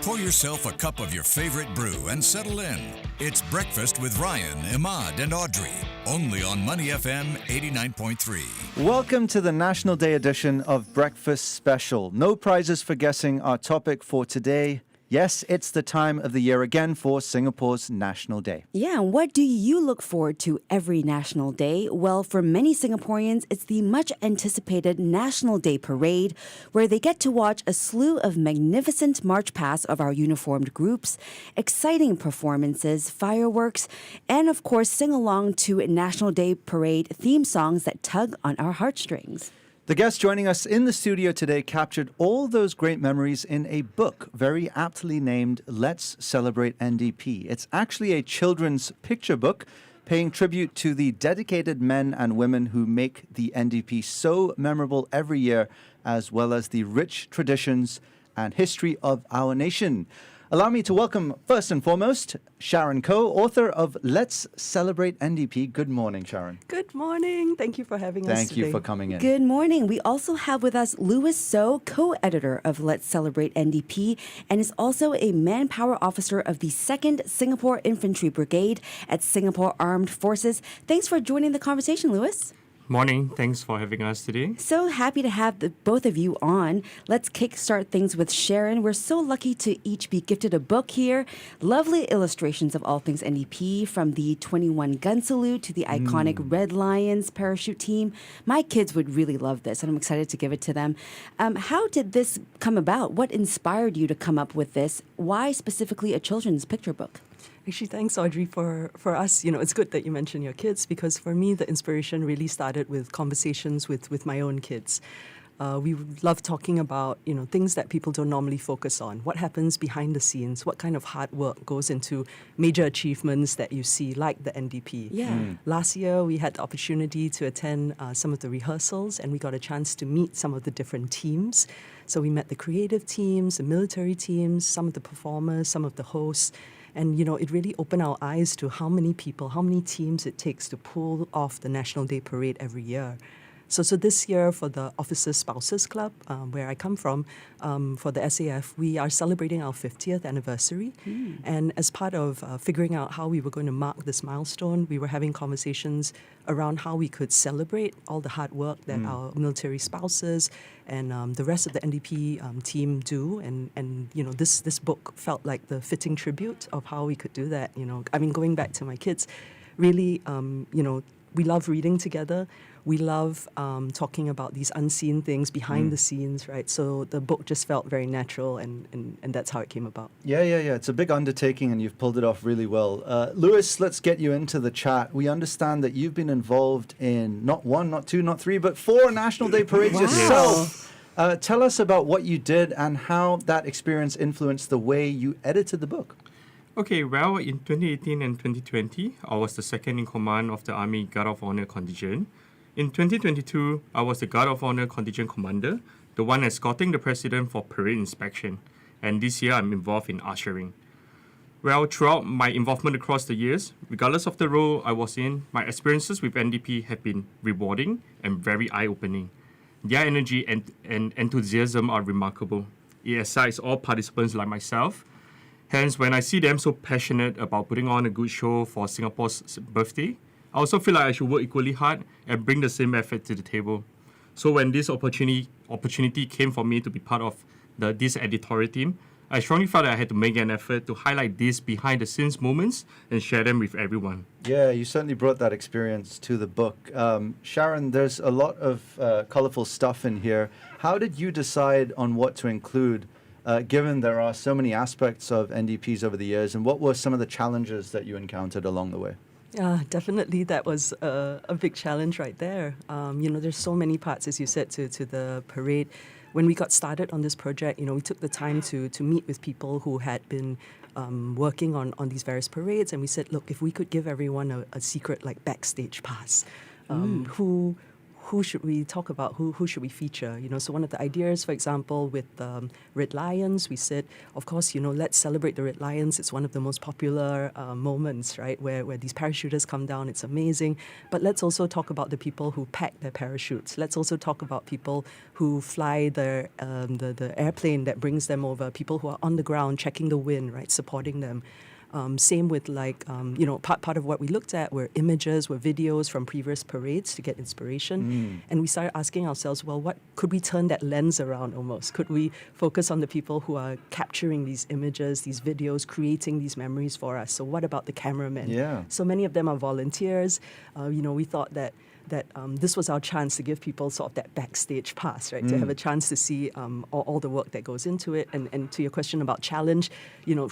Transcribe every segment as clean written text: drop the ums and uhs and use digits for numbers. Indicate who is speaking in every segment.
Speaker 1: Pour yourself a cup of your favorite brew and settle in. It's Breakfast with Ryan, Emaad, and Audrey, only on Money FM 89.3.
Speaker 2: Welcome to the National Day edition of Breakfast Special. No prizes for guessing our topic for today. Yes, it's the time of the year again for Singapore's National Day.
Speaker 3: Yeah, and what do you look forward to every National Day? Well, for many Singaporeans, it's the much anticipated National Day Parade, where they get to watch a slew of magnificent march pasts of our uniformed groups, exciting performances, fireworks, and of course, sing along to National Day Parade theme songs that tug on our heartstrings.
Speaker 2: The guest joining us in the studio today captured all those great memories in a book very aptly named Let's Celebrate NDP. It's actually a children's picture book paying tribute to the dedicated men and women who make the NDP so memorable every year, as well as the rich traditions and history of our nation. Allow me to welcome, first and foremost, Sharon Koh, author of Let's Celebrate NDP. Good morning, Sharon.
Speaker 4: Good morning. Thank you for having us
Speaker 2: Thank
Speaker 4: today.
Speaker 2: you for coming in.
Speaker 3: Good morning. We also have with us Lewis Soh, co-editor of Let's Celebrate NDP, and is also a Manpower Officer of the 2nd Singapore Infantry Brigade at Singapore Armed Forces. Thanks for joining the conversation, Lewis.
Speaker 5: Morning. Thanks for having us today.
Speaker 3: So happy to have both of you on. Let's kickstart things with Sharon. We're so lucky to each be gifted a book here. Lovely illustrations of all things NDP, from the 21 gun salute to the iconic Red Lions parachute team. My kids would really love this, and I'm excited to give it to them. How did this come about? What inspired you to come up with this? Why specifically a children's picture book?
Speaker 4: Actually, thanks, Audrey, for us. You know, it's good that you mentioned your kids, because for me, the inspiration really started with conversations with my own kids. We love talking about, things that people don't normally focus on. What happens behind the scenes? What kind of hard work goes into major achievements that you see, like the NDP?
Speaker 3: Yeah.
Speaker 4: Last year, we had the opportunity to attend some of the rehearsals, and we got a chance to meet some of the different teams. So we met the creative teams, the military teams, some of the performers, some of the hosts. And, it really opened our eyes to how many people, how many teams it takes to pull off the National Day Parade every year. So this year, for the Officers Spouses Club, where I come from, for the SAF, we are celebrating our 50th anniversary. And as part of figuring out how we were going to mark this milestone, we were having conversations around how we could celebrate all the hard work that our military spouses and the rest of the NDP team do. And this book felt like the fitting tribute of how we could do that. Going back to my kids, really, we love reading together. We love talking about these unseen things behind the scenes, right? So the book just felt very natural, and that's how it came about.
Speaker 2: Yeah. It's a big undertaking, and you've pulled it off really well. Lewis, let's get you into the chat. We understand that you've been involved in not one, not two, not three, but 4 National Day parades yourself. Tell us about what you did and how that experience influenced the way you edited the book.
Speaker 5: Okay, well, in 2018 and 2020, I was the second in command of the Army Guard of Honor contingent. In 2022, I was the Guard of Honor contingent commander, the one escorting the president for parade inspection. And this year, I'm involved in ushering. Well, throughout my involvement across the years, regardless of the role I was in, my experiences with NDP have been rewarding and very eye-opening. Their energy and enthusiasm are remarkable. It excites all participants like myself. Hence, when I see them so passionate about putting on a good show for Singapore's birthday, I also feel like I should work equally hard and bring the same effort to the table. So when this opportunity came for me to be part of this editorial team, I strongly felt that I had to make an effort to highlight these behind-the-scenes moments and share them with everyone.
Speaker 2: Yeah, you certainly brought that experience to the book. Sharon, there's a lot of colorful stuff in here. How did you decide on what to include, given there are so many aspects of NDPs over the years, and what were some of the challenges that you encountered along the way?
Speaker 4: Definitely, that was a big challenge right there. There's so many parts, as you said, to the parade. When we got started on this project, we took the time to meet with people who had been working on these various parades, and we said, look, if we could give everyone a secret, like, backstage pass, who should we talk about? Who should we feature? So one of the ideas, for example, with Red Lions, we said, of course, let's celebrate the Red Lions. It's one of the most popular moments, right, where these parachuters come down. It's amazing. But let's also talk about the people who pack their parachutes. Let's also talk about people who fly the airplane that brings them over, people who are on the ground checking the wind, right, supporting them. Same with part of what we looked at were images, were videos from previous parades to get inspiration. And we started asking ourselves, well, what could we turn that lens around almost? Could we focus on the people who are capturing these images, these videos, creating these memories for us? So what about the cameramen?
Speaker 2: Yeah.
Speaker 4: So many of them are volunteers. We thought that this was our chance to give people sort of that backstage pass, right? To have a chance to see all the work that goes into it. And to your question about challenge,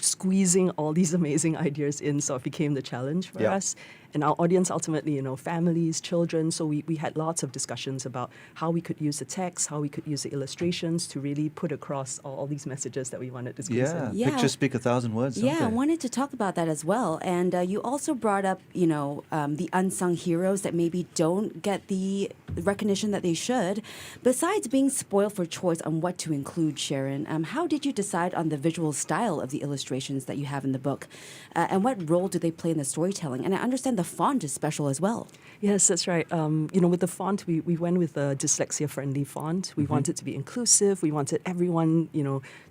Speaker 4: squeezing all these amazing ideas in sort of became the challenge for us. And our audience ultimately, families, children. So we had lots of discussions about how we could use the text, how we could use the illustrations to really put across all these messages that we wanted to squeeze in.
Speaker 3: Yeah.
Speaker 2: Pictures speak 1,000 words, don't
Speaker 3: Yeah,
Speaker 2: they?
Speaker 3: I wanted to talk about that as well. And you also brought up, the unsung heroes that maybe don't get the recognition that they should. Besides being spoiled for choice on what to include, Sharon, how did you decide on the visual style of the illustrations that you have in the book? And what role do they play in the storytelling? And I understand the font is special as well.
Speaker 4: Yes, that's right. With the font, we went with a dyslexia-friendly font. We wanted to be inclusive. We wanted everyone,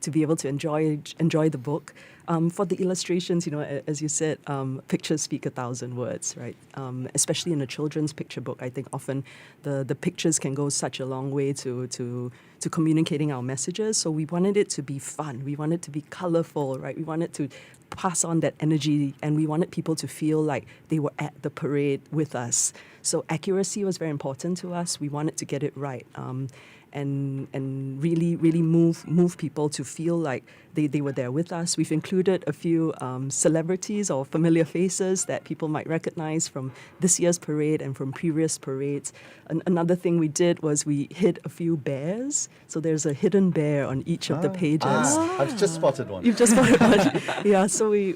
Speaker 4: to be able to enjoy the book. For the illustrations, as you said, pictures speak 1,000 words, right? Especially in a children's picture book, I think often the pictures can go such a long way to communicating our messages. So we wanted it to be fun. We wanted it to be colorful, right? We wanted to pass on that energy, and we wanted people to feel like they were at the parade with us. So accuracy was very important to us. We wanted to get it right. And really, really move people to feel like they were there with us. We've included a few celebrities or familiar faces that people might recognize from this year's parade and from previous parades. Another thing we did was we hid a few bears. So there's a hidden bear on each of the pages.
Speaker 2: I've just spotted one.
Speaker 4: You've just spotted one. Yeah, so we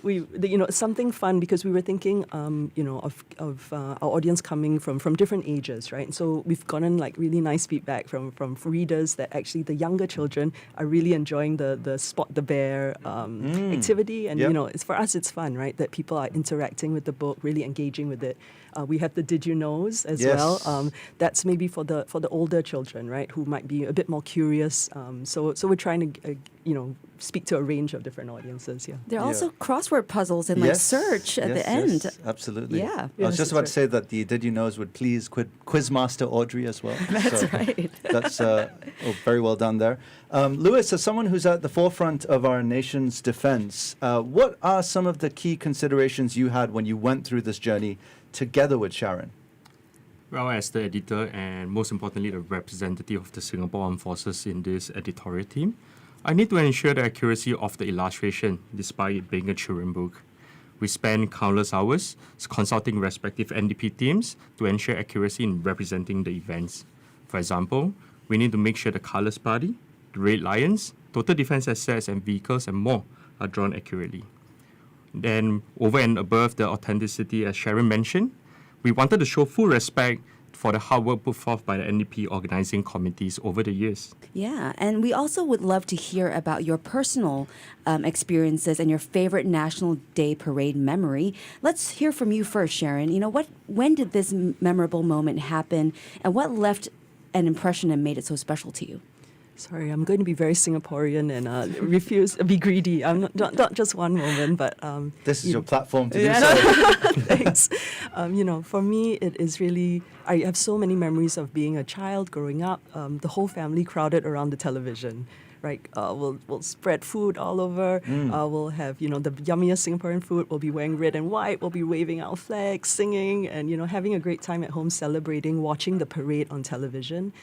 Speaker 4: something fun because we were thinking, of our audience coming from different ages, right? And so we've gotten like really nice feedback from readers that actually the younger children are really enjoying the spot the bear activity, and it's for us it's fun, right? That people are interacting with the book, really engaging with it. We have the Did You Knows as well. That's maybe for the older children, right, who might be a bit more curious. So we're trying to speak to a range of different audiences. Yeah,
Speaker 3: There are also crossword puzzles and search at the end.
Speaker 2: Yes, absolutely.
Speaker 3: Yeah.
Speaker 2: I was just about to say that the Did You Knows would please Quizmaster Audrey as well.
Speaker 3: That's right.
Speaker 2: That's very well done there. Lewis, as someone who's at the forefront of our nation's defense, what are some of the key considerations you had when you went through this journey together with Sharon?
Speaker 5: Well, as the editor and most importantly the representative of the Singapore Armed Forces in this editorial team, I need to ensure the accuracy of the illustration despite it being a children's book. We spend countless hours consulting respective NDP teams to ensure accuracy in representing the events. For example, we need to make sure the colours party, the Red Lions, total defence assets and vehicles and more are drawn accurately. Then, over and above the authenticity, as Sharon mentioned, we wanted to show full respect for the hard work put forth by the NDP organising committees over the years.
Speaker 3: Yeah, and we also would love to hear about your personal experiences and your favorite National Day Parade memory. Let's hear from you first, Sharon. When did this memorable moment happen, and what left an impression and made it so special to you?
Speaker 4: Sorry, I'm going to be very Singaporean and be greedy. I'm not just one moment, but
Speaker 2: this is your platform to do so.
Speaker 4: Thanks. For me, it is really. I have so many memories of being a child, growing up. The whole family crowded around the television. Right, we'll spread food all over. We'll have the yummiest Singaporean food. We'll be wearing red and white. We'll be waving our flags, singing, and having a great time at home, celebrating, watching the parade on television.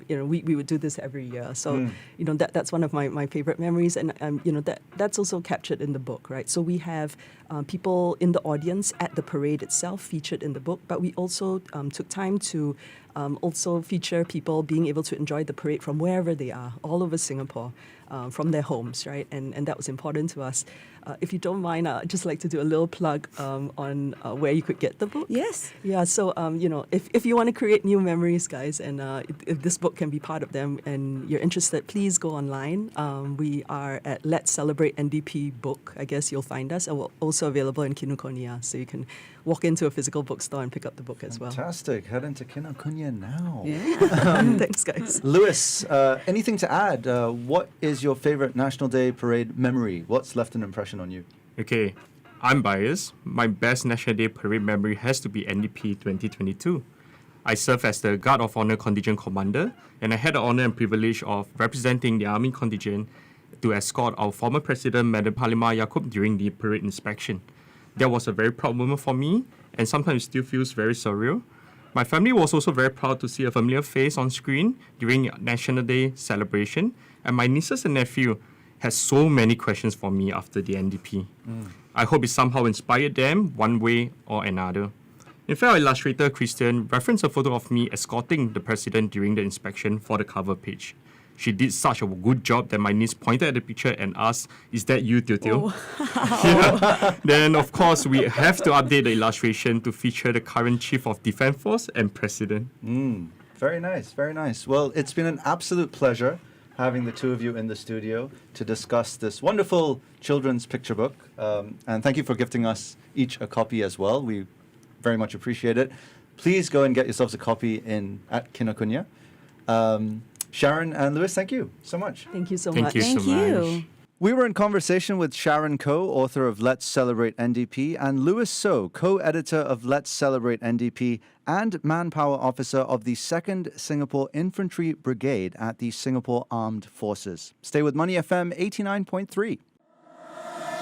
Speaker 4: We would do this every year. So that's one of my favorite memories, and that's also captured in the book, right? So we have people in the audience at the parade itself featured in the book, but we also took time to also feature people being able to enjoy the parade from wherever they are, all over Singapore. from their homes, right? And that was important to us. If you don't mind, I'd just like to do a little plug on where you could get the book.
Speaker 3: Yes.
Speaker 4: Yeah, so, if you want to create new memories, guys, and if this book can be part of them and you're interested, please go online. We are at Let's Celebrate NDP book. I guess you'll find us. And we're also available in Kinokuniya, so you can walk into a physical bookstore and pick up the book as well.
Speaker 2: Fantastic. Head into Kinokuniya now.
Speaker 3: Yeah.
Speaker 4: Thanks, guys.
Speaker 2: Lewis, anything to add? What is your favorite National Day Parade memory? What's left an impression on you?
Speaker 5: Okay, I'm biased. My best National Day Parade memory has to be NDP 2022. I served as the Guard of Honor Contingent Commander, and I had the honor and privilege of representing the Army contingent to escort our former President, Madam Halimah Yacob, during the parade inspection. That was a very proud moment for me, and sometimes still feels very surreal. My family was also very proud to see a familiar face on screen during National Day celebration, and my nieces and nephew had so many questions for me after the NDP. I hope it somehow inspired them one way or another. In fact, our illustrator Christian referenced a photo of me escorting the president during the inspection for the cover page. She did such a good job that my niece pointed at the picture and asked, "Is that you, Teo Teo?" Yeah. Then, of course, we have to update the illustration to feature the current Chief of Defence Force and President.
Speaker 2: Very nice, very nice. Well, it's been an absolute pleasure having the two of you in the studio to discuss this wonderful children's picture book. And thank you for gifting us each a copy as well. We very much appreciate it. Please go and get yourselves a copy at Kinokuniya. Sharon and Lewis, thank you so much.
Speaker 4: Thank you so
Speaker 5: Thank
Speaker 4: much.
Speaker 5: you
Speaker 3: Thank
Speaker 5: so
Speaker 3: you.
Speaker 5: much.
Speaker 2: We were in conversation with Sharon Koh, author of Let's Celebrate NDP, and Lewis Soh, co-editor of Let's Celebrate NDP and Manpower Officer of the 2nd Singapore Infantry Brigade at the Singapore Armed Forces. Stay with Money FM 89.3.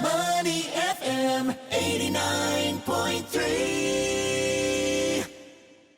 Speaker 6: Money FM 89.3.